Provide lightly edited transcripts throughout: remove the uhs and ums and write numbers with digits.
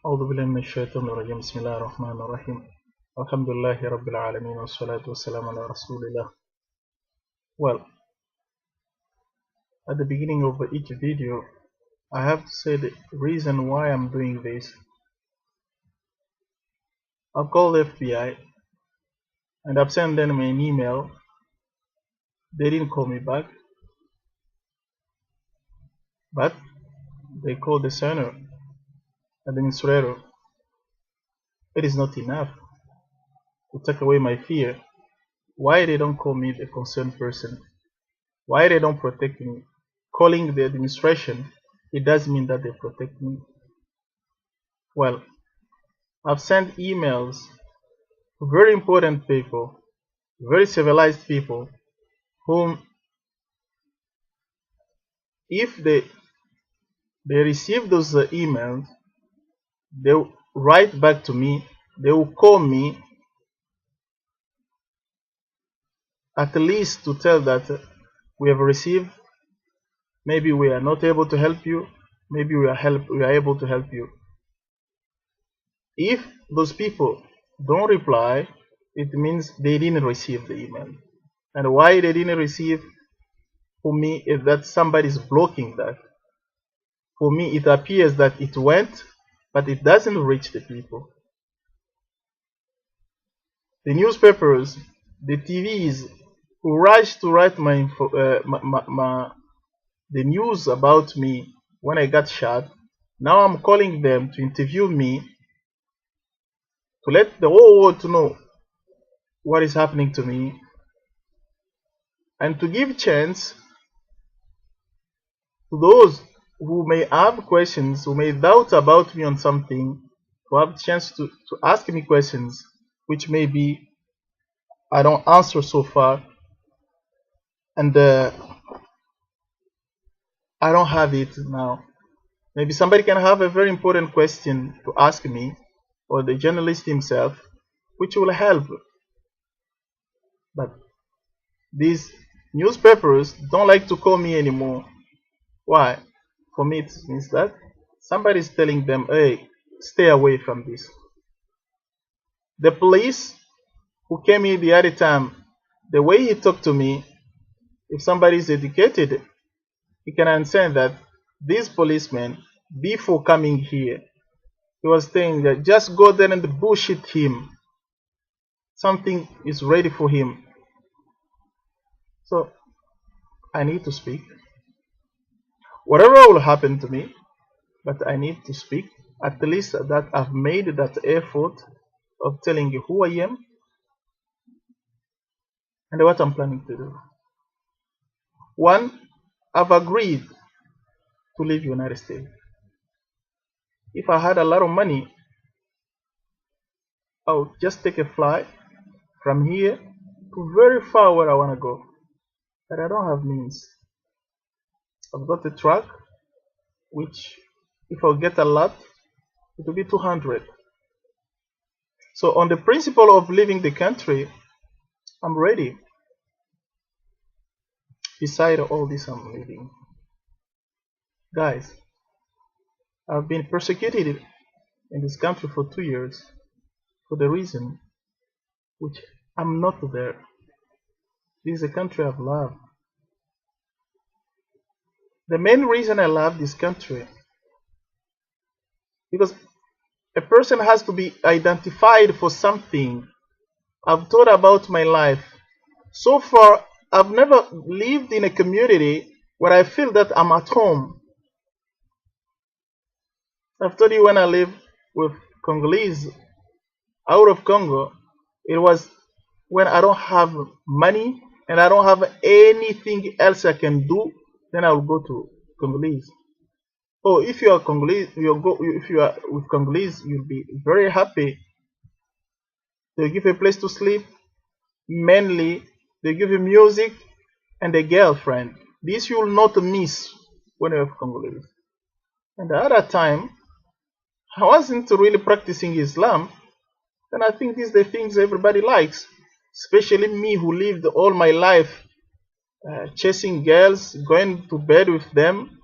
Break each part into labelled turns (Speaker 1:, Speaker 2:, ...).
Speaker 1: أعوذ بالله من الشيطان الرجيم بسم الله الرحمن الرحيم الحمد لله رب العالمين والصلاة والسلام على رسول الله. Well, at the beginning of each video I have to say the reason why I'm doing this. I've called the FBI and I've sent them an email. They didn't call me back, but they called the center administrator. It is not enough to take away my fear. Why they don't call me the concerned person? Why they don't protect me? Calling the administration, it doesn't mean that they protect me. Well, I've sent emails to very important people, very civilized people, whom if they receive those emails, they will write back to me, they will call me at least to tell that we have received, maybe we are not able to help you, maybe we are able to help you. If those people don't reply, it means they didn't receive the email. And why they didn't receive, for me, is that somebody is blocking that. For me, it appears that it went, but it doesn't reach the people. The newspapers, the TVs, who rush to write the news about me when I got shot, now I'm calling them to interview me, to let the whole world to know what is happening to me, and to give chance to those who may have questions, who may doubt about me on something, to have a chance to ask me questions which maybe I don't answer so far, and I don't have it now. Maybe somebody can have a very important question to ask me, or the journalist himself, which will help. But these newspapers don't like to call me anymore. Why? For me, it means that somebody is telling them, hey, stay away from this. The police who came in the other time, the way he talked to me, if somebody is educated, he can understand that this policeman, before coming here, he was saying that just go there and bullshit him. Something is ready for him. So I need to speak. Whatever will happen to me, but I need to speak. At least that I've made that effort of telling you who I am and what I'm planning to do. One, I've agreed to leave United States. If I had a lot of money, I would just take a flight from here to very far where I want to go. But I don't have means. I've got a truck, which if I get a lot, it will be 200. So on the principle of leaving the country, I'm ready. Beside all this, I'm leaving. Guys, I've been persecuted in this country for 2 years for the reason which I'm not there. This is a country I've loved. The main reason I love this country, because a person has to be identified for something. I've thought about my life. So far, I've never lived in a community where I feel that I'm at home. I've told you when I lived with Congolese out of Congo, it was when I don't have money and I don't have anything else I can do, then I'll go to Congolese. Oh, if you are Congolese, if you are with Congolese, you'll be very happy. They give you a place to sleep. Mainly, they give you music and a girlfriend. This you will not miss when you have Congolese. And the other time, I wasn't really practicing Islam, and I think these are the things everybody likes, especially me who lived all my life chasing girls, going to bed with them,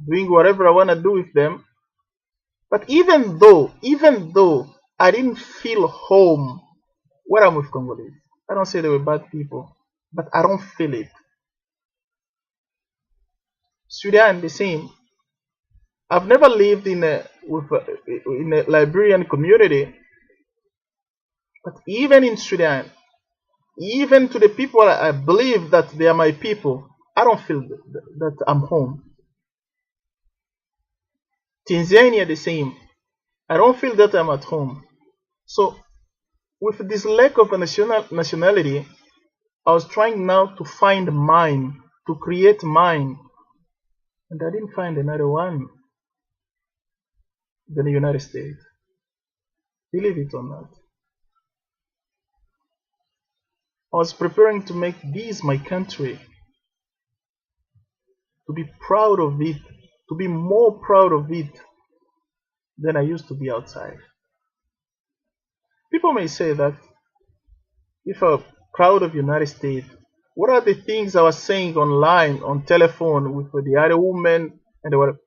Speaker 1: doing whatever I want to do with them. But even though I didn't feel home where I'm with Congolese, I don't say they were bad people, but I don't feel it. Sudan, the same. I've never lived in a Liberian community, but even in Sudan, even to the people I believe that they are my people, I don't feel that I'm home. Tanzania, the same. I don't feel that I'm at home. So, with this lack of a nationality, I was trying now to find mine, to create mine, and I didn't find another one than the United States. Believe it or not. I was preparing to make this my country, to be proud of it, to be more proud of it than I used to be outside. People may say that if I'm proud of United States, what are the things I was saying online, on telephone with the other women and the whatever?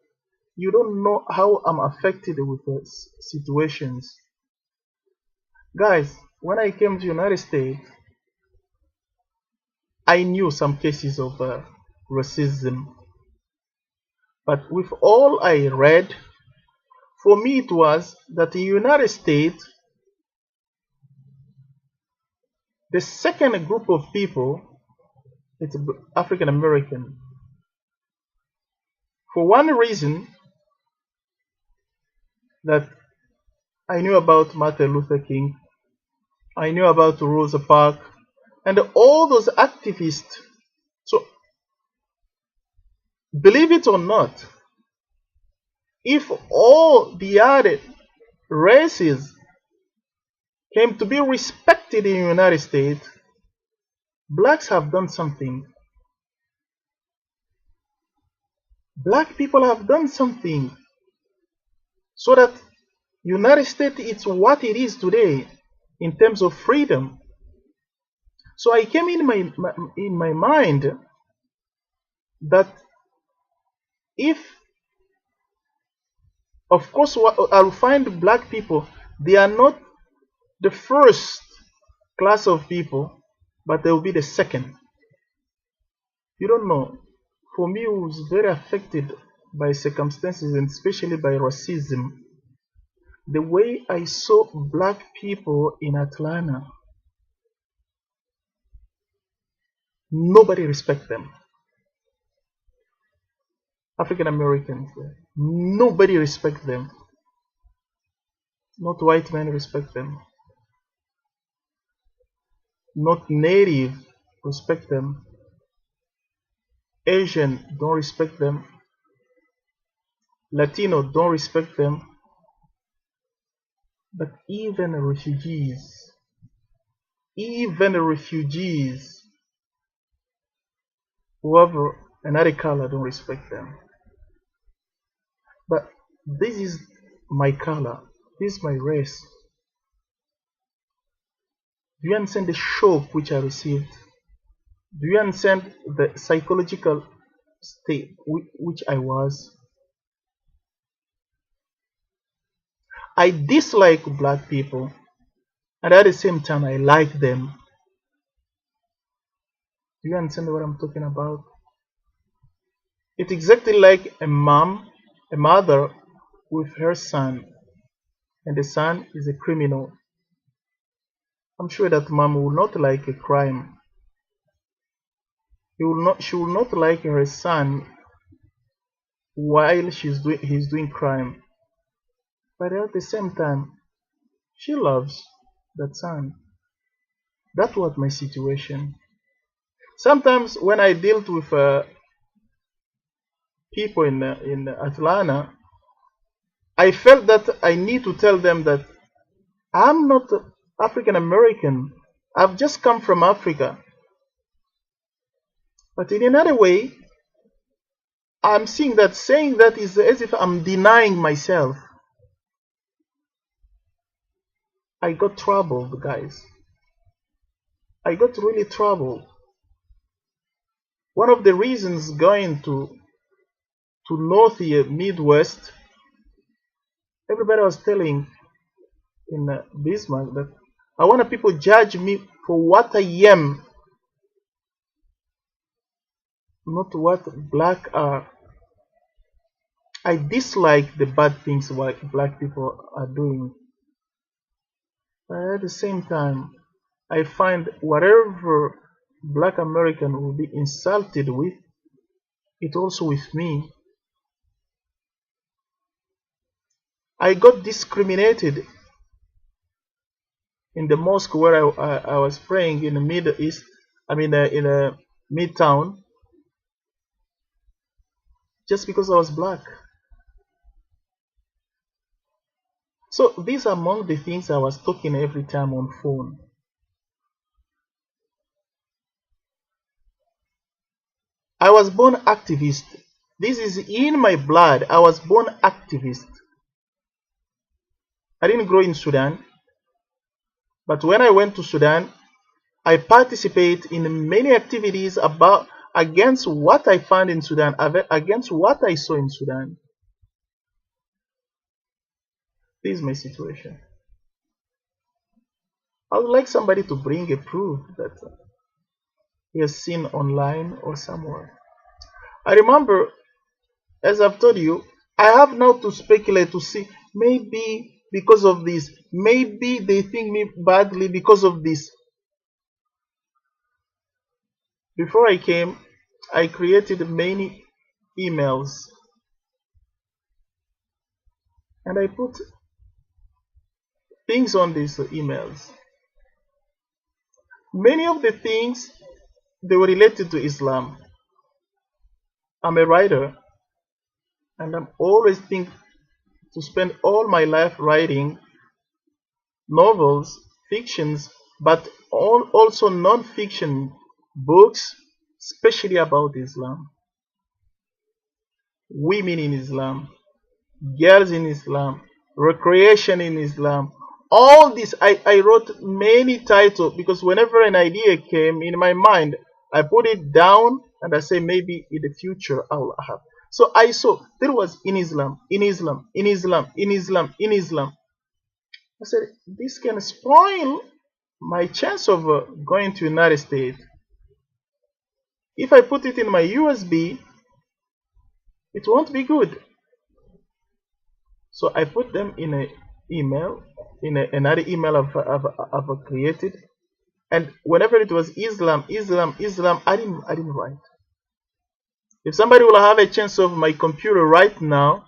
Speaker 1: You don't know how I'm affected with the situations. Guys, when I came to United States, I knew some cases of racism, but with all I read, for me it was that in the United States, the second group of people, it's African American. For one reason that I knew about Martin Luther King, I knew about Rosa Parks, and all those activists. So, believe it or not, if all the other races came to be respected in the United States, blacks have done something. Black people have done something so that United States is what it is today in terms of freedom. So I came in my mind that if, of course, I'll find black people, they are not the first class of people, but they will be the second. You don't know. For me, who was very affected by circumstances and especially by racism, the way I saw black people in Atlanta, nobody respect them. African Americans, nobody respect them. Not white men respect them. Not native respect them. Asian don't respect them. Latino don't respect them. But even refugees who have another color don't respect them. But this is my color. This is my race. Do you understand the shock which I received? Do you understand the psychological state which I was? I dislike black people, and at the same time, I like them. Do you understand what I'm talking about? It's exactly like a mother with her son, and the son is a criminal. I'm sure that mom will not like a crime. She will not like her son while he's doing crime. But at the same time, she loves that son. That was my situation. Sometimes when I dealt with people in Atlanta, I felt that I need to tell them that I'm not African American. I've just come from Africa. But in another way, I'm seeing that saying that is as if I'm denying myself. I got troubled, guys. I got really troubled. One of the reasons going to North here, Midwest, everybody was telling in Bismarck that I want people judge me for what I am, not what black are. I dislike the bad things what black people are doing. But at the same time, I find whatever black American will be insulted with, it also with me. I got discriminated in the mosque where I was praying in the Middle East, in a Midtown, just because I was black. So these are among the things I was talking every time on phone. I was born activist. This is in my blood. I was born activist. I didn't grow in Sudan, but when I went to Sudan, I participate in many activities about against what I found in Sudan, against what I saw in Sudan. This is my situation. I would like somebody to bring a proof that he has seen online or somewhere. I remember, as I've told you, I have now to speculate to see maybe because of this, maybe they think me badly because of this. Before I came, I created many emails and I put things on these emails. Many of the things they were related to Islam. I'm a writer and I'm always think to spend all my life writing novels, fictions, but also non-fiction books, especially about Islam, women in Islam, girls in Islam, recreation in Islam. All this, I wrote many titles because whenever an idea came in my mind, I put it down and I say maybe in the future I'll have. So I saw there was in Islam, in Islam, in Islam, in Islam, in Islam. I said this can spoil my chance of going to United States. If I put it in my USB, it won't be good. So I put them in an email, another email I've created, and whenever it was Islam, Islam, Islam, I didn't write. If somebody will have a chance of my computer right now,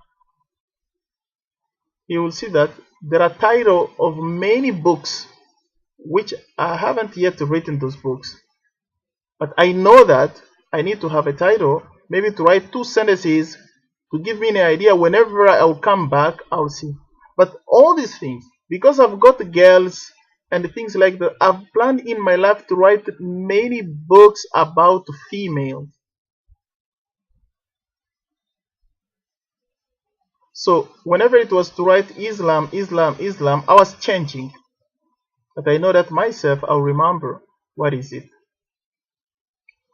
Speaker 1: he will see that there are titles of many books which I haven't yet written those books. But I know that I need to have a title, maybe to write 2 sentences to give me an idea. Whenever I'll come back, I'll see. But all these things, because I've got girls and things like that, I've planned in my life to write many books about females. So whenever it was to write Islam, Islam, Islam, I was changing. But I know that myself, I'll remember what is it.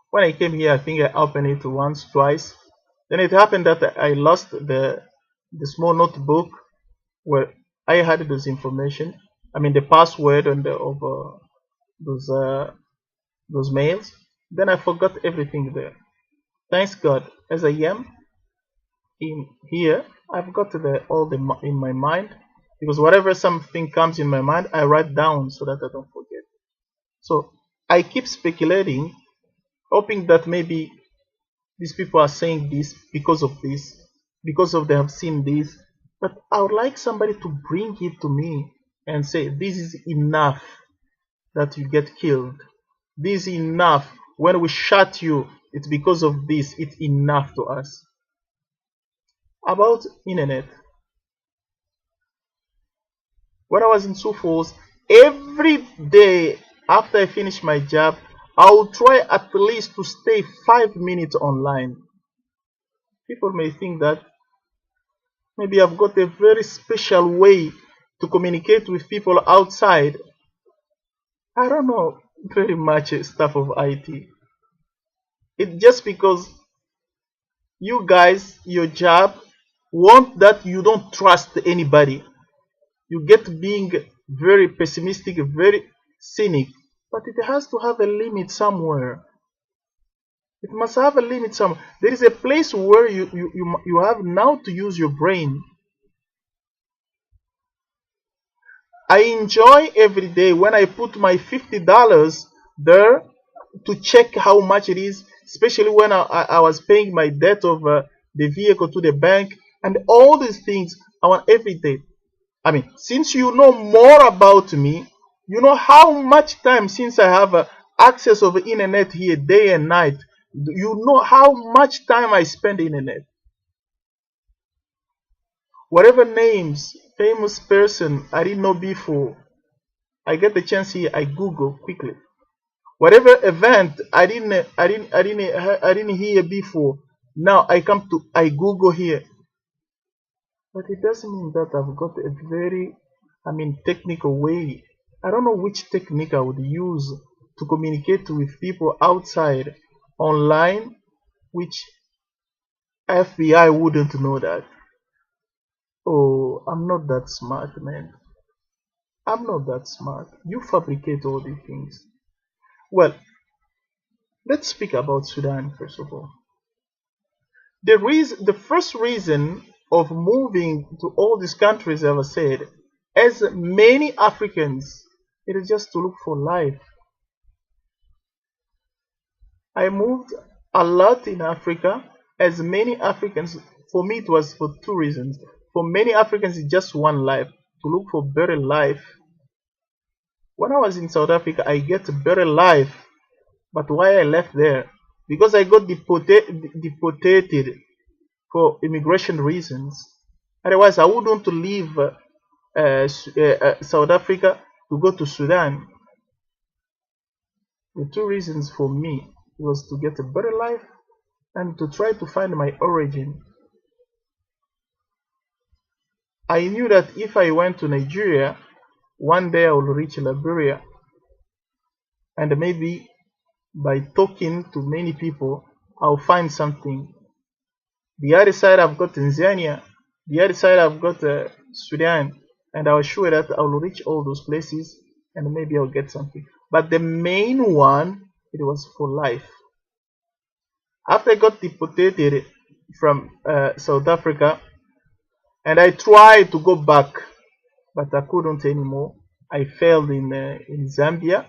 Speaker 1: When I came here, I think I opened it once, twice. Then it happened that I lost the small notebook where I had those information. The password and of those mails. Then I forgot everything there. Thanks God, as I am in here, I've got in my mind, because whatever something comes in my mind, I write down so that I don't forget. So I keep speculating, hoping that maybe these people are saying this, because of they have seen this. But I would like somebody to bring it to me and say, this is enough that you get killed. This is enough. When we shot you, it's because of this. It's enough to us. About internet. When I was in Sioux Falls, every day after I finish my job, I will try at least to stay 5 minutes online. People may think that maybe I've got a very special way to communicate with people outside. I don't know very much stuff of IT. It's just because you guys, your job want that you don't trust anybody. You get being very pessimistic, very cynic. But it has to have a limit somewhere. It must have a limit somewhere. There is a place where you have now to use your brain. I enjoy every day when I put my $50 there to check how much it is, especially when I was paying my debt of the vehicle to the bank and all these things. I want every day. I mean, since you know more about me, you know how much time since I have access of the internet here day and night. You know how much time I spend internet. Whatever names, famous person I didn't know before, I get the chance here, I Google quickly. Whatever event I didn't hear before, now I Google here. But it doesn't mean that I've got a very, technical way. I don't know which technique I would use to communicate with people outside online, which FBI wouldn't know that. Oh, I'm not that smart, man. I'm not that smart. You fabricate all these things. Well, let's speak about Sudan first of all. The first reason of moving to all these countries, as I said, as many Africans, it is just to look for life. I moved a lot in Africa, as many Africans. For me, it was for two reasons. For many Africans, it's just one life, to look for better life. When I was in South Africa, I get a better life. But why I left there? Because I got deported for immigration reasons. Otherwise, I wouldn't leave South Africa to go to Sudan. The two reasons for me was to get a better life and to try to find my origin. I knew that if I went to Nigeria, one day I will reach Liberia, and maybe by talking to many people, I'll find something. The other side I've got Tanzania, the other side I've got Sudan, and I was sure that I'll reach all those places and maybe I'll get something. But the main one, it was for life. After I got deported from South Africa, and I tried to go back, but I couldn't anymore. I failed in Zambia.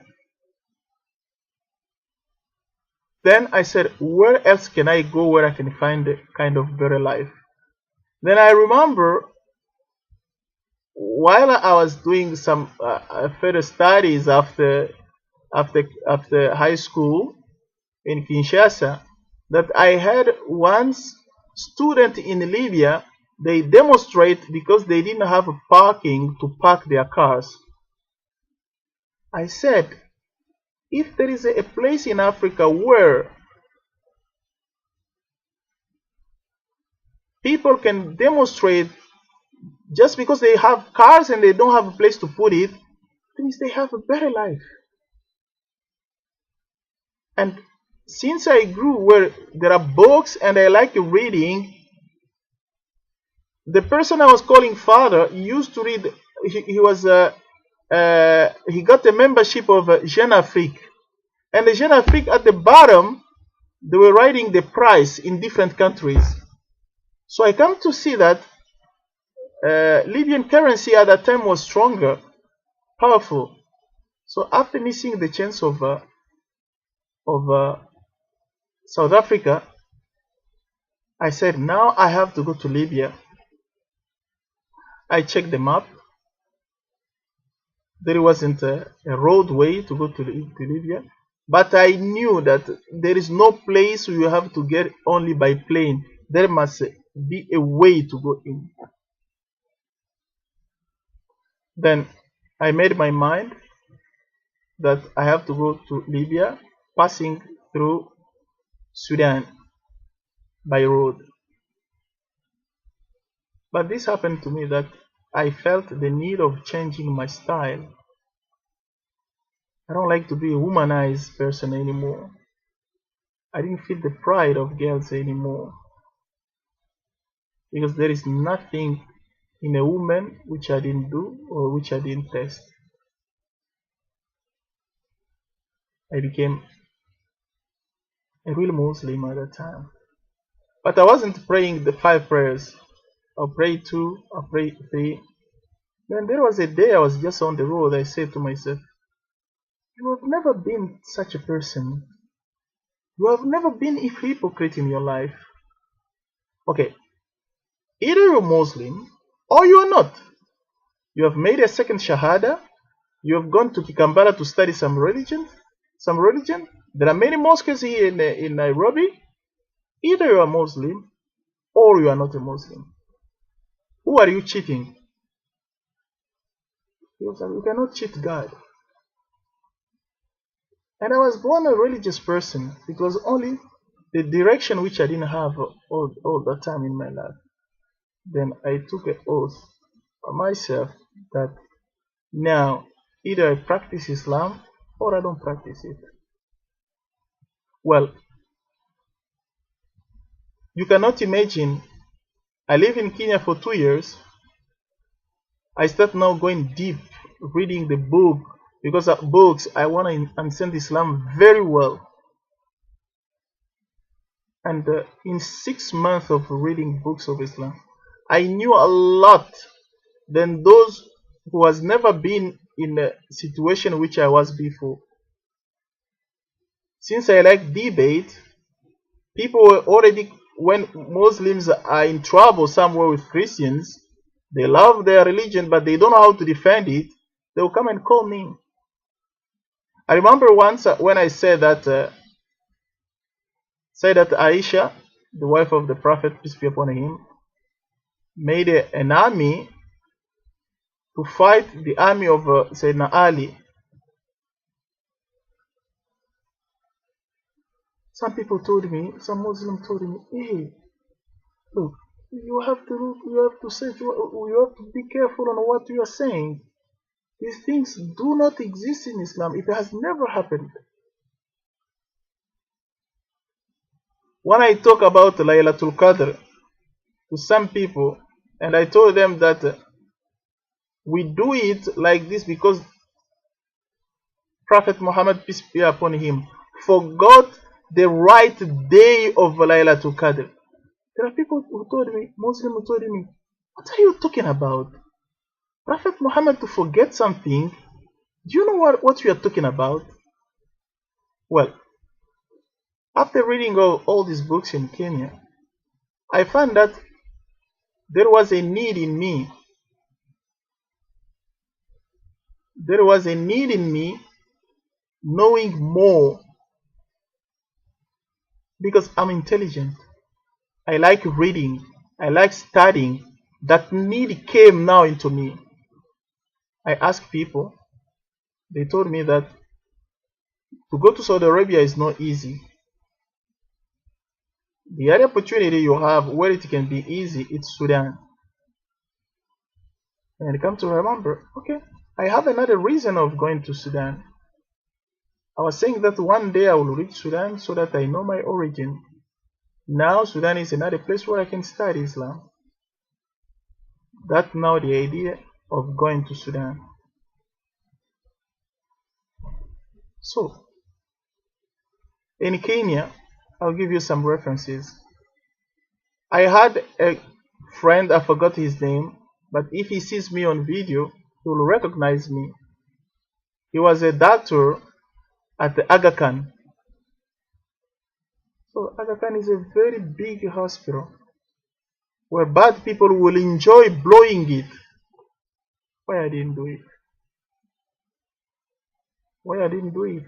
Speaker 1: Then I said, where else can I go where I can find a kind of better life? Then I remember while I was doing some further studies after high school in Kinshasa, that I had once student in Libya. They demonstrate because they didn't have parking to park their cars. I said, if there is a place in Africa where people can demonstrate just because they have cars and they don't have a place to put it, means they have a better life. And since I grew where there are books and I like reading, the person I was calling father used to read. He got a membership of Jeune Afrique, and the Jeune Afrique at the bottom they were writing the price in different countries. So I come to see that Libyan currency at that time was stronger, powerful. So after missing the chance of South Africa, I said now I have to go to Libya. I checked the map. There wasn't a roadway to go to Libya, but I knew that there is no place where you have to get only by plane. There must be a way to go in. Then I made my mind that I have to go to Libya, passing through Sudan by road. But this happened to me that I felt the need of changing my style. I don't like to be a womanized person anymore. I didn't feel the pride of girls anymore. because there is nothing in a woman which I didn't do or which I didn't test. I became a real Muslim at that time. But I wasn't praying the 5 prayers. I'll pray 2, I'll pray 3. Then there was a day I was just on the road. I said to myself, you have never been such a person. You have never been a hypocrite in your life. Okay, either you're Muslim or you are not. You have made a second Shahada. You have gone to Kikambala to study some religion. There are many mosques here in Nairobi. Either you are Muslim or you are not a Muslim. Who are you cheating? Because you cannot cheat God. And I was born a religious person. It was only the direction which I didn't have all that time in my life. Then I took an oath for myself that now either I practice Islam or I don't practice it. Well, you cannot imagine. I live in Kenya for 2 years. I start now going deep, reading the book, because of books I want to understand Islam very well. And in 6 months of reading books of Islam, I knew a lot than those who has never been in a situation which I was before. Since I like debate, people were already, when Muslims are in trouble somewhere with Christians, they love their religion but they don't know how to defend it, they will come and call me. I remember once when I said that Aisha, the wife of the Prophet, peace be upon him, made an army to fight the army of Sayyidina Ali. Some people told me, some Muslims told me, hey, look, you have to say, you have to be careful on what you are saying. These things do not exist in Islam. It has never happened. When I talk about Laylatul Qadr to some people, and I told them that we do it like this because Prophet Muhammad, peace be upon him, forgot the right day of Laylatul Qadr. There are people who told me, Muslims who told me, what are you talking about? Prophet Muhammad to forget something? Do you know what we are talking about? Well, after reading all these books in Kenya, I found that there was a need in me. There was a need in me knowing more because I'm intelligent. I like reading. I like studying. That need came now into me. I asked people. They told me that to go to Saudi Arabia is not easy. The other opportunity you have where it can be easy, it's Sudan. And I come to remember, okay, I have another reason of going to Sudan. I was saying that one day I will reach Sudan so that I know my origin. Now Sudan is another place where I can study Islam. That's now the idea of going to Sudan. So, in Kenya, I'll give you some references. I had a friend, I forgot his name, but if he sees me on video, he will recognize me. He was a doctor at the Aga Khan. So Aga Khan is a very big hospital where bad people will enjoy blowing it. Why I didn't do it? Why I didn't do it?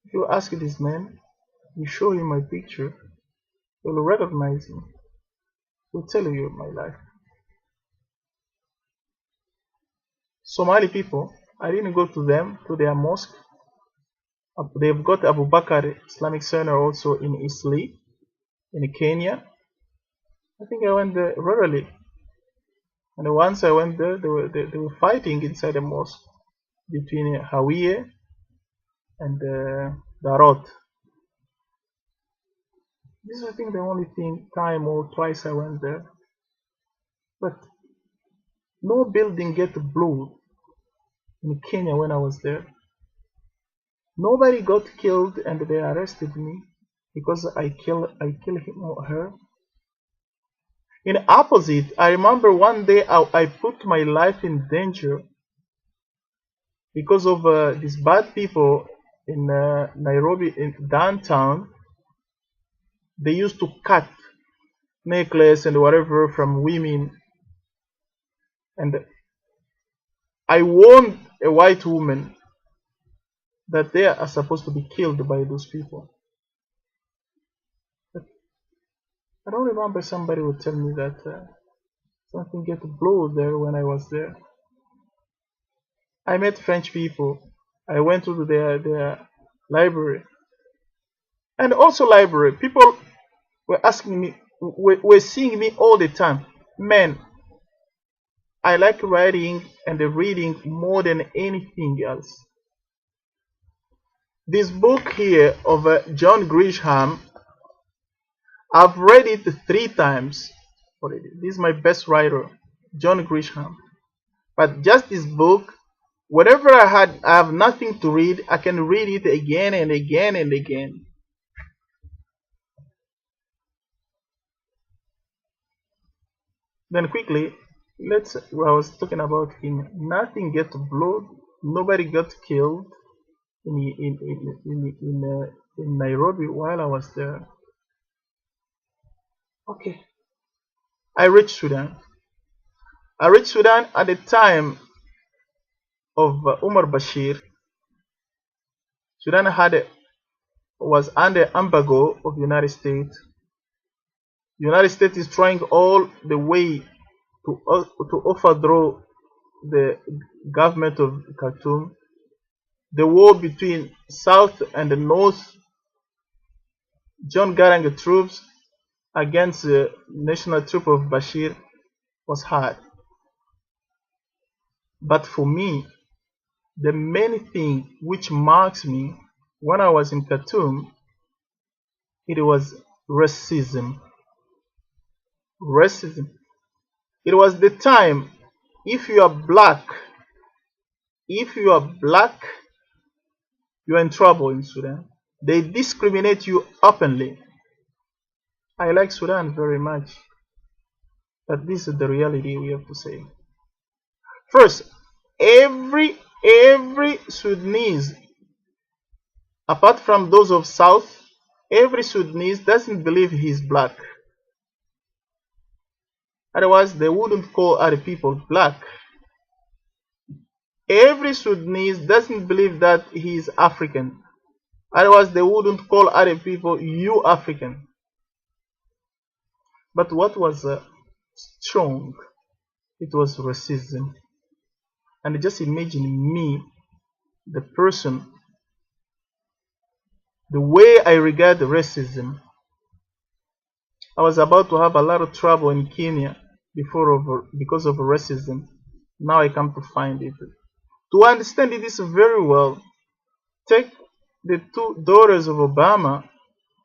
Speaker 1: If you ask this man, you show him my picture, he will recognize me. He'll tell you my life. Somali people, I didn't go to them, to their mosque. They've got Abu Bakr Islamic Center also in Isli, in Kenya. I think I went there rarely. And once I went there, they were fighting inside the mosque between Hawiye and Darot. This is I think the only time or twice I went there. But no building get blown in Kenya when I was there. Nobody got killed and they arrested me because I kill him or her. In opposite, I remember one day I put my life in danger because of these bad people in Nairobi in downtown. They used to cut necklace and whatever from women, and I warned a white woman that they are supposed to be killed by those people. But I don't remember somebody would tell me that something get blown there when I was there. I met French people. I went to their library, and also library people were asking me, were seeing me all the time. Man, I like writing and reading more than anything else. This book here of John Grisham, I've read it 3 times already. This is my best writer, John Grisham. But just this book, whenever I have nothing to read, I can read it again and again and again. Then quickly, I was talking about him. Nothing get blown. Nobody got killed in Nairobi while I was there. Okay, I reached Sudan. I reached Sudan at the time of Umar Bashir. Sudan was under embargo of the United States. The United States is trying all the way to overthrow the government of Khartoum. The war between South and the North, John Garang troops against the national troop of Bashir, was hard. But for me, the main thing which marks me when I was in Khartoum, it was racism. Racism. It was the time, if you are black, if you are black, you are in trouble in Sudan. They discriminate you openly. I like Sudan very much, but this is the reality we have to say. First, every Sudanese, apart from those of South, every Sudanese doesn't believe he's black. Otherwise, they wouldn't call other people black. Every Sudanese doesn't believe that he is African. Otherwise, they wouldn't call other people you African. But what was strong? It was racism. And just imagine me, the person, the way I regard racism. I was about to have a lot of trouble in Kenya because of racism. Now I come to find it. To understand it is very well, take the 2 daughters of Obama.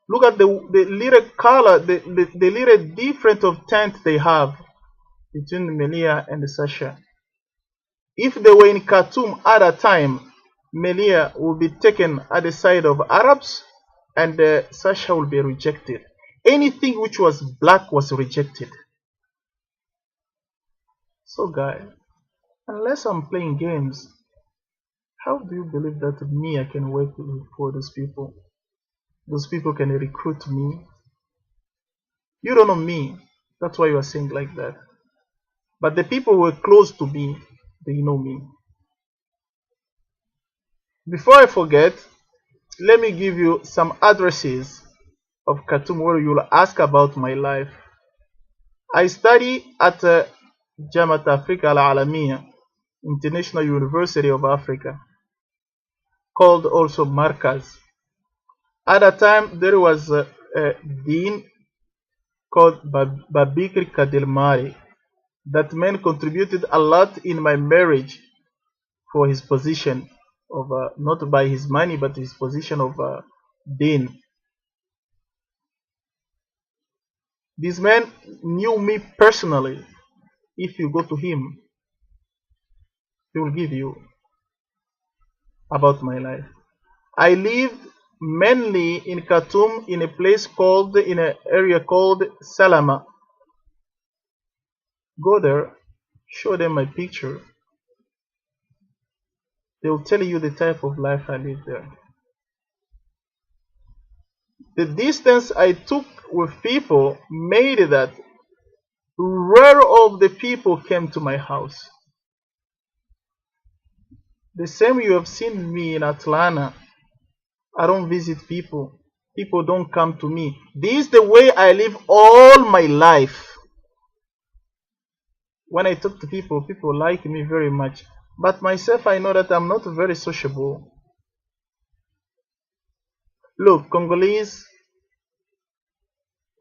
Speaker 1: Look at the little color, the little difference of tint they have between Melia and Sasha. If they were in Khartoum at a time, Melia would be taken at the side of Arabs and Sasha will be rejected. Anything which was black was rejected. So guys, unless I'm playing games, how do you believe that me I can work for those people? Those people can recruit me. You don't know me. That's why you are saying like that. But the people who were close to me, they know me. Before I forget, let me give you some addresses of Khartoum where you'll ask about my life. I study at Jamaat Africa Al Alamiya, International University of Africa, called also Markaz. At that time, there was a dean called Babikr Kadilmari. That man contributed a lot in my marriage for his position of not by his money but his position of dean. This man knew me personally. If you go to him, he will give you about my life. I lived mainly in Khartoum in a place called, in an area called Salama. Go there, show them my picture. They will tell you the type of life I live there. The distance I took with people made that rare of the people came to my house. The same you have seen me in Atlanta. I don't visit people. People don't come to me. This is the way I live all my life. When I talk to people, people like me very much. But myself, I know that I'm not very sociable. Look, Congolese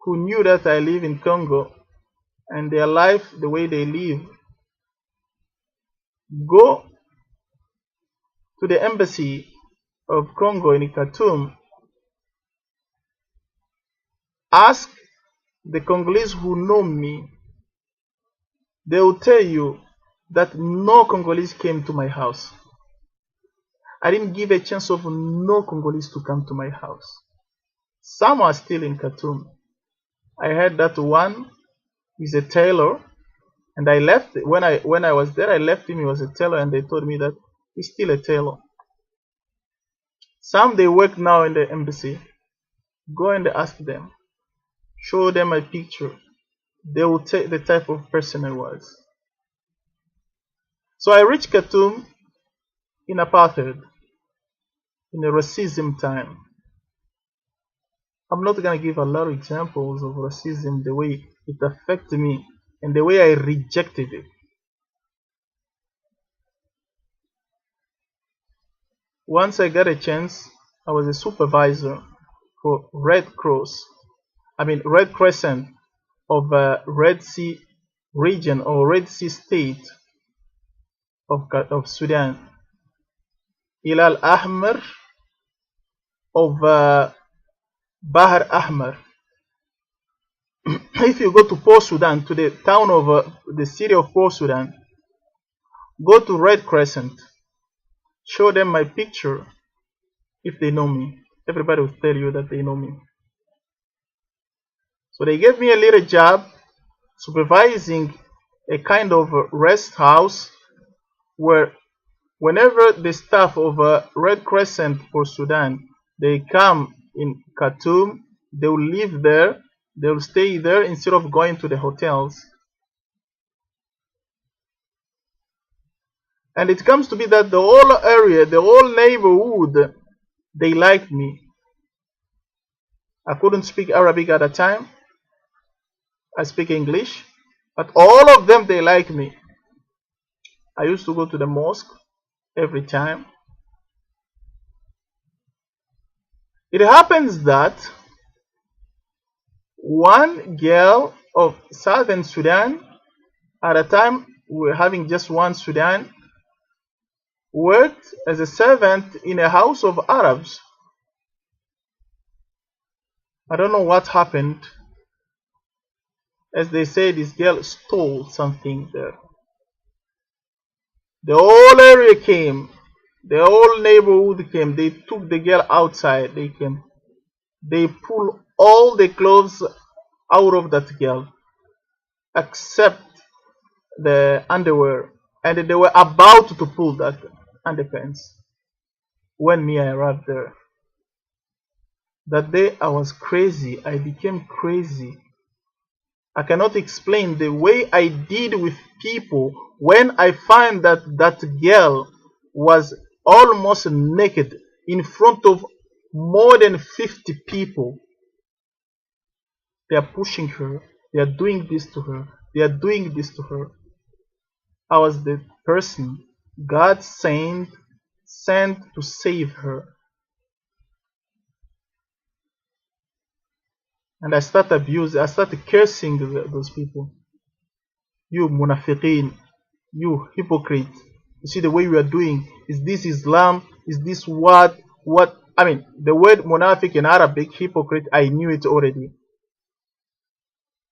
Speaker 1: who knew that I live in Congo and their life, the way they live, go to the embassy of Congo in Khartoum, ask the Congolese who know me, they will tell you that no Congolese came to my house. I didn't give a chance of no Congolese to come to my house. Some are still in Khartoum. I heard that one is a tailor, and I left when I was there. I left him. He was a tailor, and they told me that he's still a tailor. Some they work now in the embassy. Go and ask them. Show them my picture. They will tell the type of person I was. So I reached Khartoum in apartheid, in the racism time. I'm not gonna give a lot of examples of racism, the way it affected me and the way I rejected it. Once I got a chance, I was a supervisor for Red Crescent of Red Sea region or Red Sea state of Sudan. Hilal Ahmar of Bahar Ahmar. If you go to Port Sudan, to the town of the city of Port Sudan, go to Red Crescent, show them my picture. If they know me, everybody will tell you that they know me. So they gave me a little job supervising a kind of rest house where whenever the staff of Red Crescent for Sudan, they come in Khartoum, they will live there, they will stay there instead of going to the hotels. And it comes to be that the whole area, the whole neighborhood, they liked me. I couldn't speak Arabic at the time. I speak English. But all of them, they like me. I used to go to the mosque every time. It happens that one girl of Southern Sudan, at a time we were having just one Sudan, worked as a servant in a house of Arabs. I don't know what happened. As they say, this girl stole something there. The whole area came. The whole neighborhood came. They took the girl outside. They came. They pulled all the clothes out of that girl, except the underwear. And they were about to pull that underpants when me I arrived there. That day I was crazy. I became crazy. I cannot explain the way I did with people when I find that that girl was almost naked in front of more than 50 people. They are pushing her. They are doing this to her. They are doing this to her. I was the person God sent to save her. And I started abusing, I started cursing those people. You munafiqeen, you hypocrite. You see the way we are doing. Is this Islam? Is this what? What? I mean, the word munafiq in Arabic, hypocrite, I knew it already.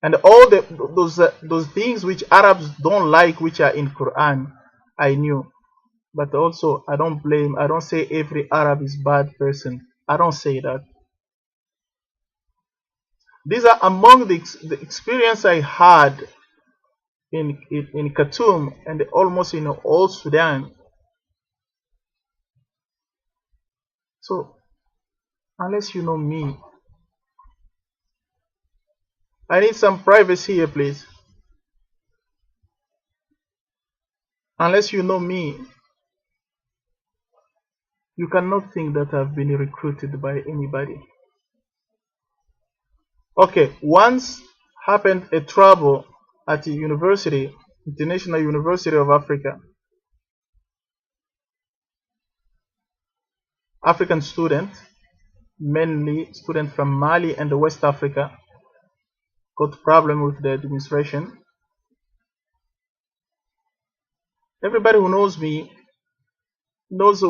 Speaker 1: And all those things which Arabs don't like, which are in Quran, I knew. But also, I don't blame. I don't say every Arab is bad person. I don't say that. These are among the experience I had in Khartoum and almost in all Sudan. So unless you know me, I need some privacy here, please. Unless you know me, you cannot think that I've been recruited by anybody. Okay, once happened a trouble at a university, International University of Africa. African student, mainly student from Mali and West Africa, got problem with the administration. Everybody who knows me knows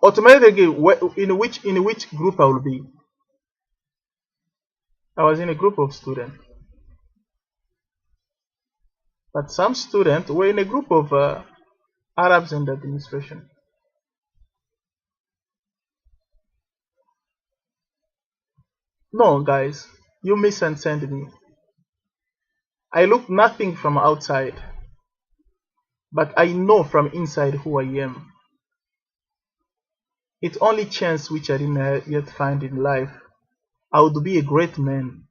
Speaker 1: automatically in which group I will be. I was in a group of students, but some students were in a group of Arabs in the administration. No, guys, you misunderstand me. I look nothing from outside, but I know from inside who I am. It's only chance which I didn't yet find in life. I would be a great man.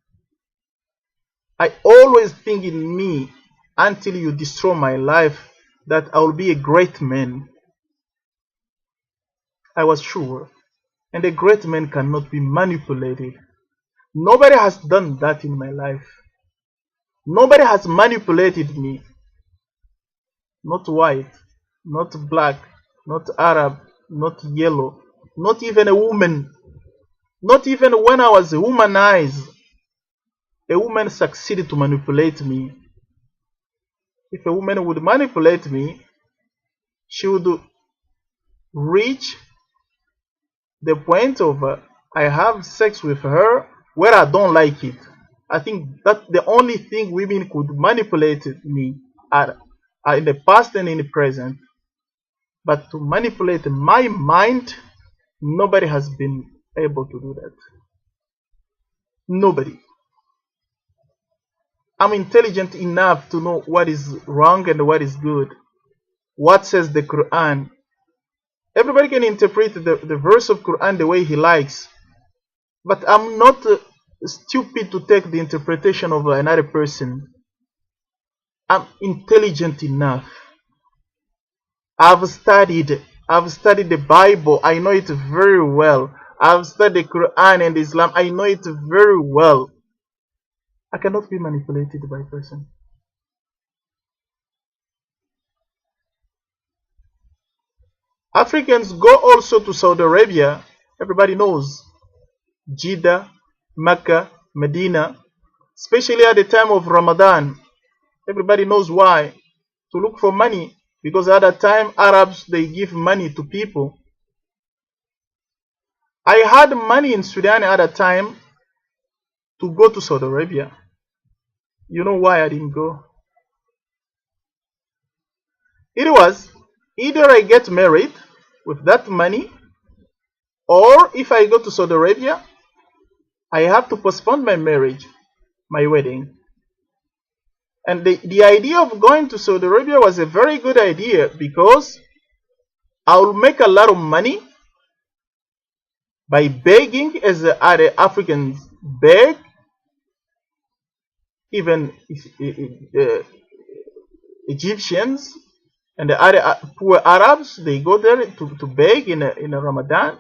Speaker 1: I always think in me until you destroy my life that I will be a great man. I was sure. And a great man cannot be manipulated. Nobody has done that in my life. Nobody has manipulated me. Not white, not black, not Arab, not yellow, not even a woman. Not even when I was humanized, a woman succeeded to manipulate me. If a woman would manipulate me, she would reach the point of I have sex with her where I don't like it. I think that's the only thing women could manipulate me in the past and in the present. But to manipulate my mind, nobody has been able to do that. Nobody. I'm intelligent enough to know what is wrong and what is good. What says the Quran? Everybody can interpret the verse of Quran the way he likes. But I'm not stupid to take the interpretation of another person. I'm intelligent enough. I've studied the Bible. I know it very well. I've studied the Quran and Islam. I know it very well. I cannot be manipulated by a person. Africans go also to Saudi Arabia. Everybody knows. Jeddah, Mecca, Medina, especially at the time of Ramadan. Everybody knows why. To look for money. Because at that time, Arabs, they give money to people. I had money in Sudan at that time to go to Saudi Arabia. You know why I didn't go? It was either I get married with that money, or if I go to Saudi Arabia, I have to postpone my marriage, my wedding. And the idea of going to Saudi Arabia was a very good idea because I will make a lot of money by begging as the other Africans beg. Even Egyptians and the other poor Arabs, they go there to beg in a Ramadan.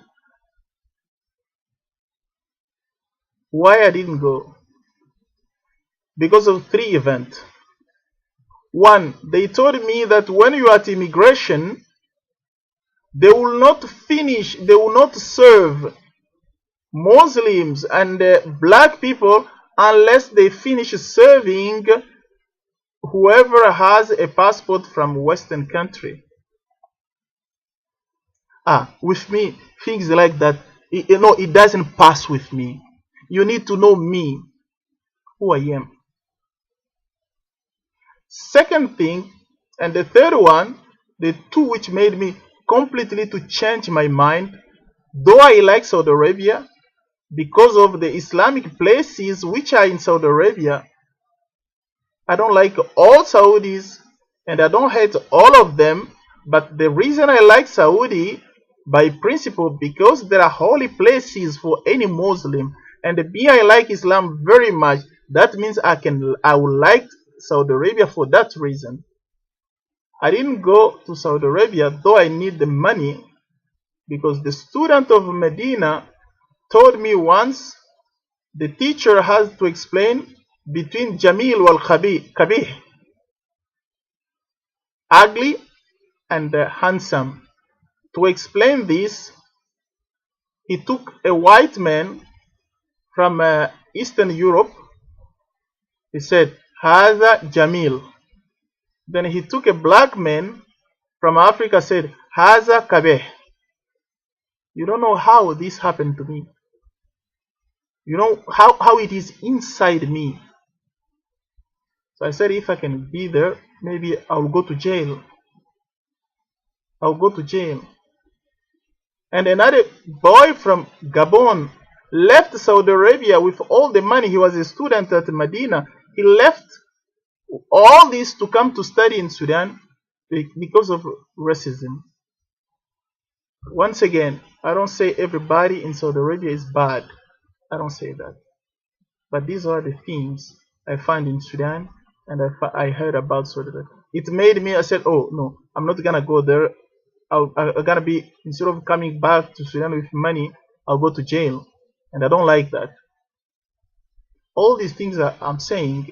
Speaker 1: Why I didn't go? Because of three events. One, they told me that when you are at immigration, they will not serve Muslims and black people unless they finish serving whoever has a passport from Western country. With me, things like that, it doesn't pass with me. You need to know me, who I am. Second thing, and the third one, the two which made me completely to change my mind, though I like Saudi Arabia, because of the Islamic places which are in Saudi Arabia, I don't like all Saudis and I don't hate all of them. But the reason I like Saudi by principle, because there are holy places for any Muslim, and me, I like Islam very much. That means I would like Saudi Arabia for that reason. I didn't go to Saudi Arabia though I need the money, because the student of Medina told me once the teacher has to explain between Jamil wal Kabih, ugly and handsome. To explain this, he took a white man from Eastern Europe. He said, Haza Jamil. Then he took a black man from Africa, said, Haza Kabeh. You don't know how this happened to me. You know how it is inside me. So I said, if I can be there, maybe I'll go to jail. I'll go to jail. And another boy from Gabon left Saudi Arabia with all the money. He was a student at Medina. He left all this to come to study in Sudan because of racism. Once again, I don't say everybody in Saudi Arabia is bad. I don't say that. But these are the things I find in Sudan, and I heard about Saudi Arabia. It made me, I said, oh no, I'm not going to go there. I'm going to be, instead of coming back to Sudan with money, I'll go to jail. And I don't like that. All these things that I'm saying,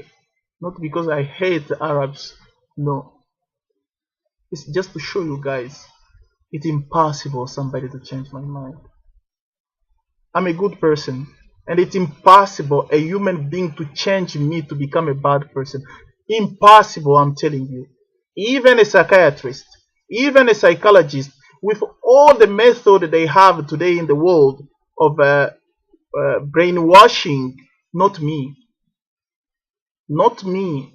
Speaker 1: not because I hate Arabs, no. It's just to show you guys, it's impossible somebody to change my mind. I'm a good person, and it's impossible a human being to change me to become a bad person. Impossible, I'm telling you. Even a psychiatrist, even a psychologist, with all the method they have today in the world of brainwashing, not me. Not me.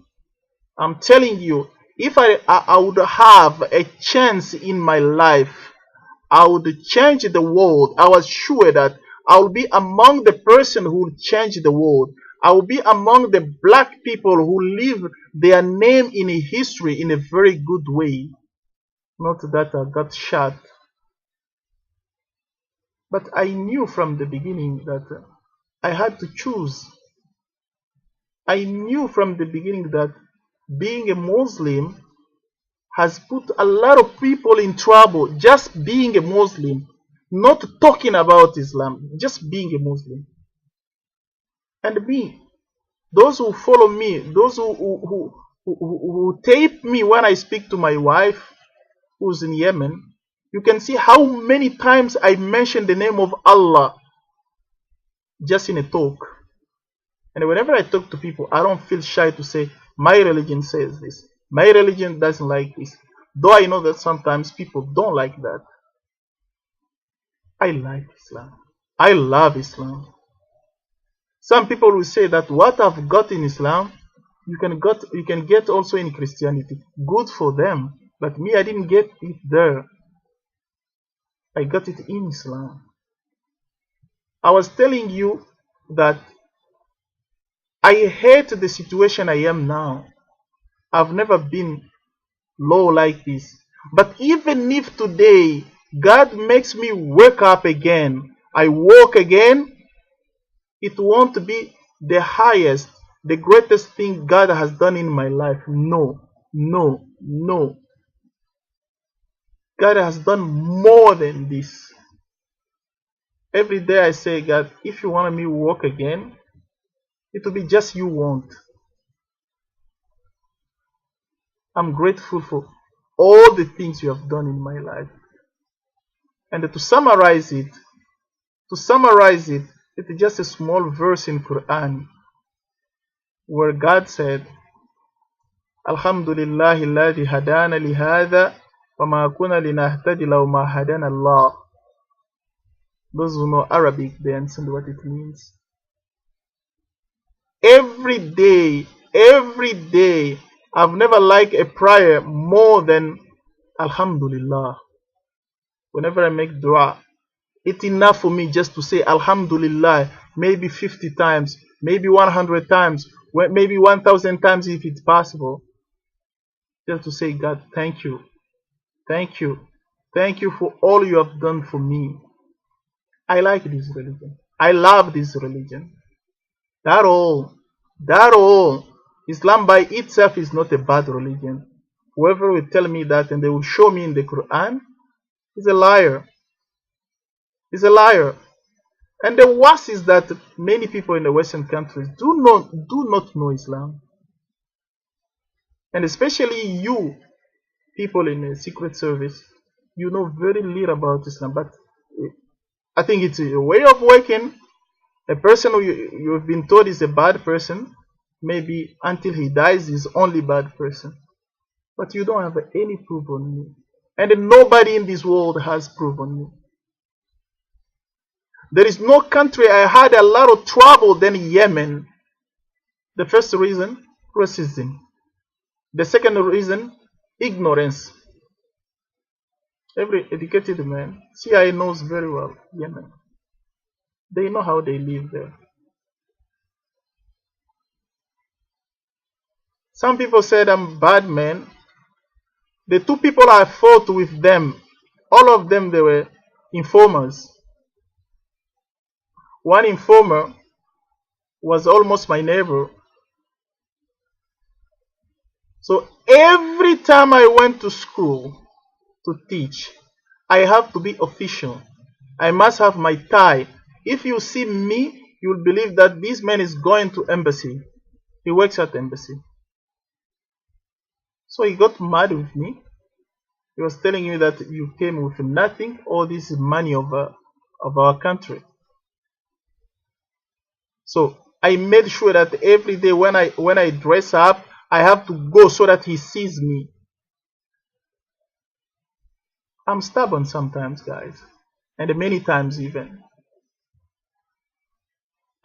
Speaker 1: I'm telling you, if I would have a chance in my life, I would change the world. I was sure that I will be among the person who will change the world. I will be among the black people who leave their name in history in a very good way. Not that I got shot. But I knew from the beginning that I had to choose. I knew from the beginning that being a Muslim has put a lot of people in trouble. Just being a Muslim, not talking about Islam, just being a Muslim. And me, those who follow me, those who tape me when I speak to my wife who's in Yemen, you can see how many times I mention the name of Allah just in a talk. And whenever I talk to people, I don't feel shy to say, my religion says this. My religion doesn't like this. Though I know that sometimes people don't like that. I like Islam. I love Islam. Some people will say that what I've got in Islam, you can get also in Christianity. Good for them. But me, I didn't get it there. I got it in Islam. I was telling you that I hate the situation I am now. I've never been low like this. But even if today God makes me wake up again, I walk again, it won't be the highest, the greatest thing God has done in my life. No, no, no. God has done more than this. Every day I say, God, if you want me to walk again, it will be just you want. I'm grateful for all the things you have done in my life. And to summarize it, it's just a small verse in Quran where God said, Alhamdulillahi alladhi hadana lihada wa ma kunna linahtadi law ma hadana Allah. Those who know Arabic, they understand what it means. Every day, I've never liked a prayer more than Alhamdulillah. Whenever I make dua, it's enough for me just to say Alhamdulillah maybe 50 times, maybe 100 times, maybe 1,000 times if it's possible. Just to say, God, thank you. Thank you. Thank you for all you have done for me. I like this religion. I love this religion. That all. That all. Islam by itself is not a bad religion. Whoever will tell me that and they will show me in the Quran is a liar. Is a liar. And the worst is that many people in the Western countries do not know Islam. And especially you, people in the Secret Service, you know very little about Islam. But I think it's a way of working. A person who you've been told is a bad person, maybe until he dies is only bad person. But you don't have any proof on me. And nobody in this world has proof on me. There is no country I had a lot of trouble than Yemen. The first reason, racism. The second reason, ignorance. Every educated man, CIA knows very well Yemen. They know how they live there. Some people said I'm bad man. The two people I fought with them, all of them, they were informers. One informer was almost my neighbor. So every time I went to school to teach, I have to be official. I must have my tie. If you see me, you will believe that this man is going to embassy. He works at the embassy. So he got mad with me. He was telling me that you came with nothing. All this is money of our country. So I made sure that every day when I dress up, I have to go so that he sees me. I'm stubborn sometimes, guys, and many times even.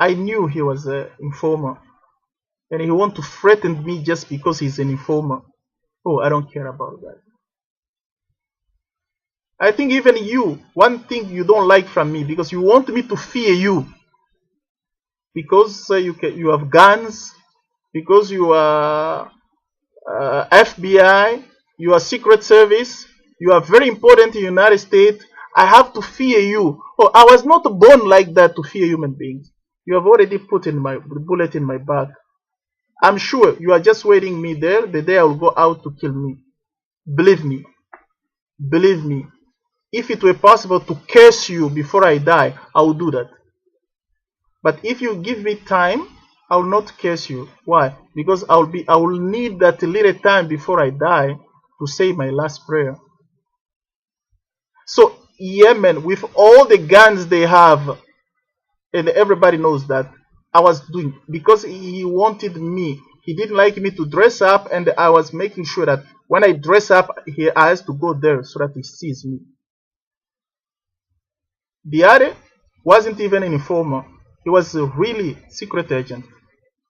Speaker 1: I knew he was an informer, and he wanted to threaten me just because he's an informer. Oh, I don't care about that. I think even you, one thing you don't like from me, because you want me to fear you, because you have guns, because you are FBI, you are Secret Service, you are very important in the United States. I have to fear you. Oh, I was not born like that to fear human beings. You have already put in my bullet in my back. I'm sure you are just waiting me there the day I will go out to kill me. Believe me. Believe me. If it were possible to curse you before I die, I will do that. But if you give me time, I will not curse you. Why? Because I will need that little time before I die to say my last prayer. So Yemen, with all the guns they have, and everybody knows that, I was doing because he wanted me. He didn't like me to dress up, and I was making sure that when I dress up, he has to go there so that he sees me. The other wasn't even an informer. He was a really secret agent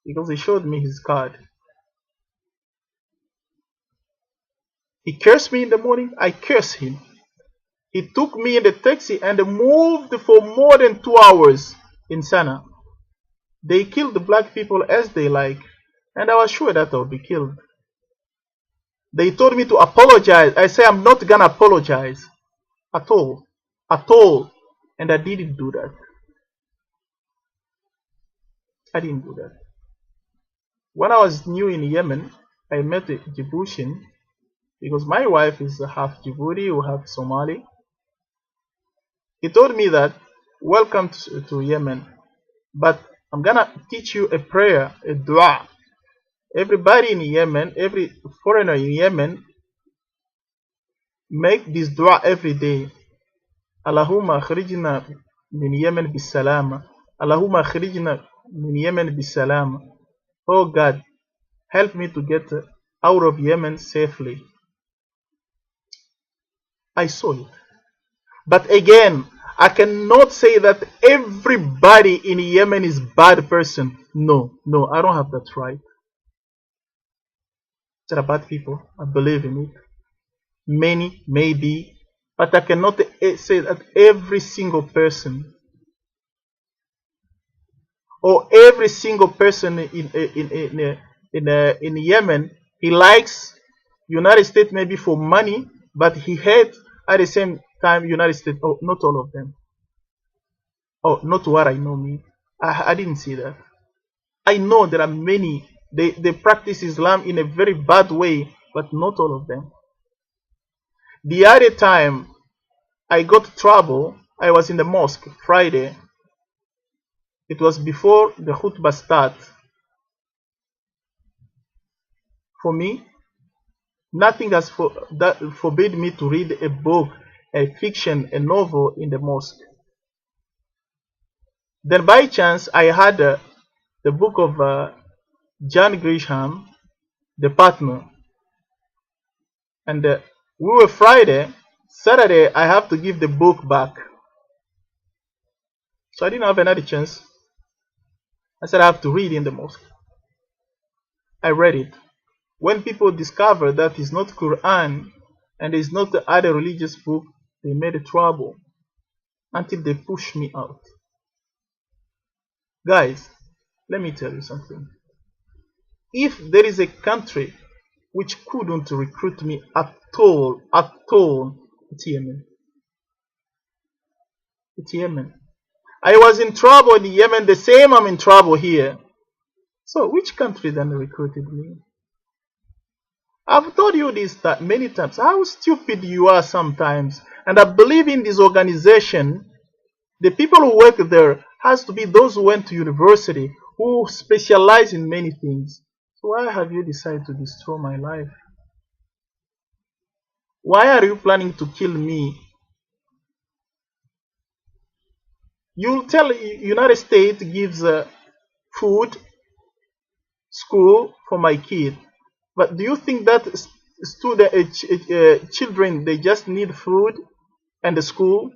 Speaker 1: because he showed me his card. He cursed me in the morning, I cursed him. He took me in the taxi and moved for more than 2 hours in Sana. They killed the black people as they like, and I was sure that I would be killed. They told me to apologize. I say I'm not gonna apologize at all. At all. And I didn't do that. I didn't do that. When I was new in Yemen, I met a Djiboutian because my wife is half Djibouti or half Somali. He told me that, welcome to Yemen, but I'm gonna teach you a prayer, a dua. Everybody in Yemen, every foreigner in Yemen, make this dua every day. Allahumma akhrijna min Yemen bisalama. Allahumma akhrijna min Yemen bisalama. Oh God, help me to get out of Yemen safely. I saw it. But again, I cannot say that everybody in Yemen is bad person. No, I don't have that right. There are bad people. I believe in it. Many, maybe, but I cannot say that every single person or every single person in Yemen, he likes United States maybe for money, but he hates at the same time United States. Oh, not all of them. Oh, not what I know me. I didn't see that. I know there are many. They practice Islam in a very bad way, but not all of them. The other time I got trouble, I was in the mosque Friday. It was before the khutbah start. For me, nothing has that forbid me to read a book, a fiction, a novel in the mosque. Then by chance, I had the book of John Grisham, The Partner. And we were Friday. Saturday, I have to give the book back. So I didn't have another chance. I said I have to read in the mosque. I read it. When people discover that it's not Quran and it's not the other religious book, they made trouble until they pushed me out. Guys, let me tell you something. If there is a country which couldn't recruit me at all, it's Yemen. It's Yemen. I was in trouble in Yemen, the same I'm in trouble here. So which country then recruited me? I've told you this many times, how stupid you are sometimes. And I believe in this organization, the people who work there has to be those who went to university, who specialize in many things. So why have you decided to destroy my life? Why are you planning to kill me? You'll tell United States gives food, school for my kid. But do you think that children, they just need food and the school?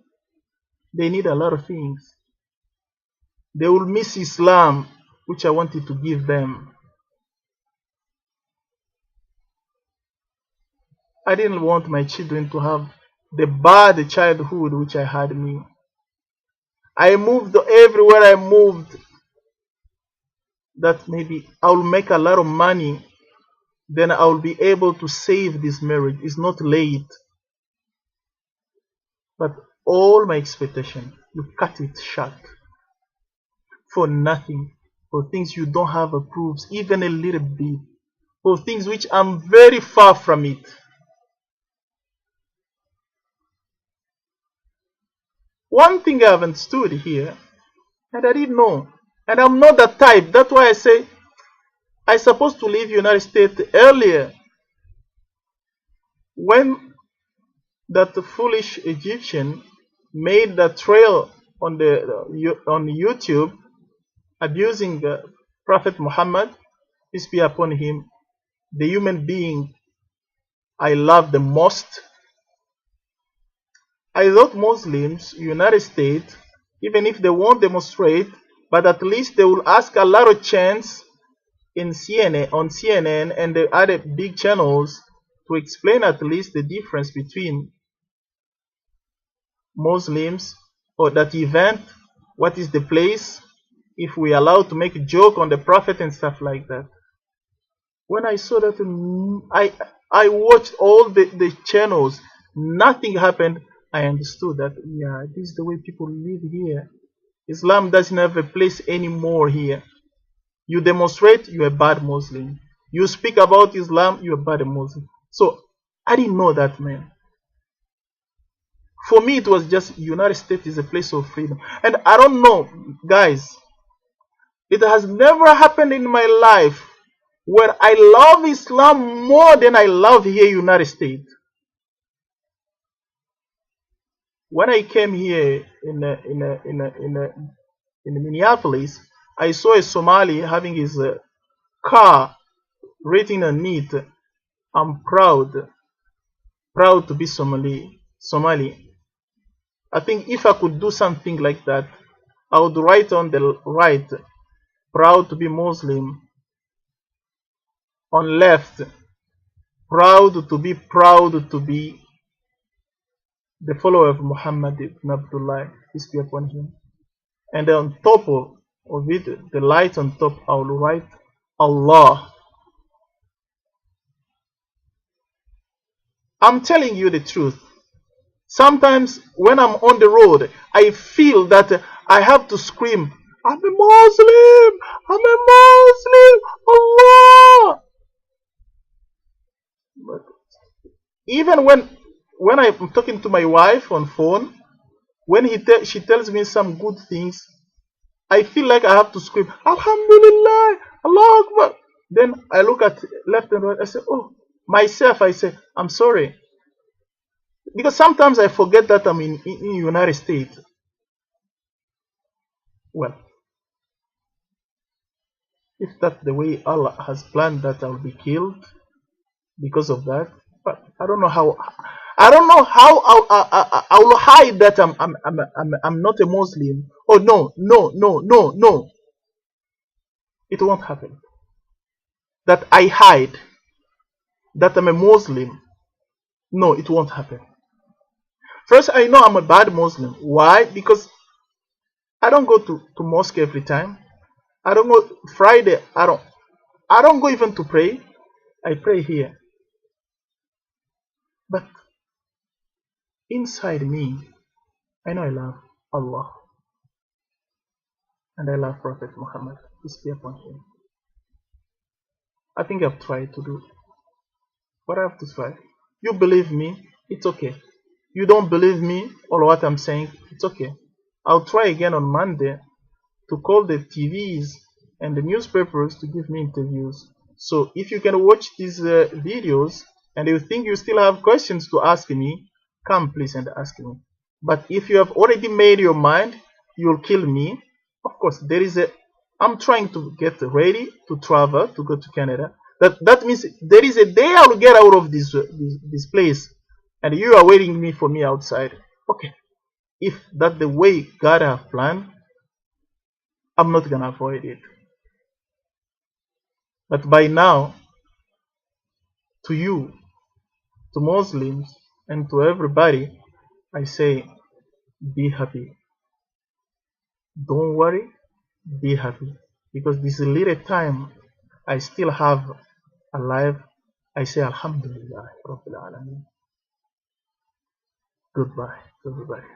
Speaker 1: They need a lot of things. They will miss Islam, which I wanted to give them. I didn't want my children to have the bad childhood which I had me. I moved everywhere I moved that maybe I'll make a lot of money, then I'll be able to save this marriage. It's not late. But all my expectation, you cut it short. For nothing. For things you don't have a proofs, even a little bit. For things which I'm very far from it. One thing I have understood here, and I didn't know, and I'm not that type. That's why I say I'm supposed to leave United States earlier. When that foolish Egyptian made the trail on YouTube abusing Prophet Muhammad, peace be upon him, the human being I love the most. I thought Muslims, United States, even if they won't demonstrate, but at least they will ask a lot of chance in on CNN and the other big channels to explain at least the difference between Muslims or that event, what is the place, if we are allowed to make a joke on the Prophet and stuff like that. When I saw that, I watched all the channels, nothing happened. I understood that, yeah, this is the way people live here. Islam doesn't have a place anymore here. You demonstrate, you're a bad Muslim. You speak about Islam, you're a bad Muslim. So I didn't know that, man. For me, it was just United States is a place of freedom. And I don't know, guys, it has never happened in my life where I love Islam more than I love here United States. When I came here in Minneapolis, I saw a Somali having his car written on it, "I'm proud to be Somali." I think if I could do something like that, I would write on the right, "Proud to be Muslim." On left, proud to be the follower of Muhammad ibn Abdullah, peace be upon him. And on top of it, the light on top, I will write Allah. I'm telling you the truth. Sometimes when I'm on the road, I feel that I have to scream, I'm a Muslim! I'm a Muslim! Allah! But even when I'm talking to my wife on phone, when she tells me some good things, I feel like I have to scream, Alhamdulillah, Allah Akbar. Then I look at left and right, I say, oh, myself, I say, I'm sorry. Because sometimes I forget that I'm in United States. Well, if that's the way Allah has planned that I'll be killed because of that, but I don't know how. I don't know how I'll hide that I'm not a Muslim. Oh no, no, no, no, no! It won't happen. That I hide that I'm a Muslim. No, it won't happen. First, I know I'm a bad Muslim. Why? Because I don't go to mosque every time. I don't go Friday. I don't go even to pray. I pray here. But inside me, I know I love Allah and I love Prophet Muhammad. Peace be upon him. I think I've tried to do what I have to try. You believe me, it's okay. You don't believe me or what I'm saying, it's okay. I'll try again on Monday to call the TVs and the newspapers to give me interviews. So if you can watch these videos and you think you still have questions to ask me, come please and ask me. But if you have already made your mind, you'll kill me. Of course, I'm trying to get ready to travel to go to Canada. That means there is a day I will get out of this place, and you are waiting for me outside. Okay, if that's the way God have planned, I'm not gonna avoid it. But by now, to you, to Muslims, and to everybody, I say, be happy. Don't worry, be happy. Because this little time I still have alive, I say Alhamdulillah Rabbil Alameen. Goodbye, everybody.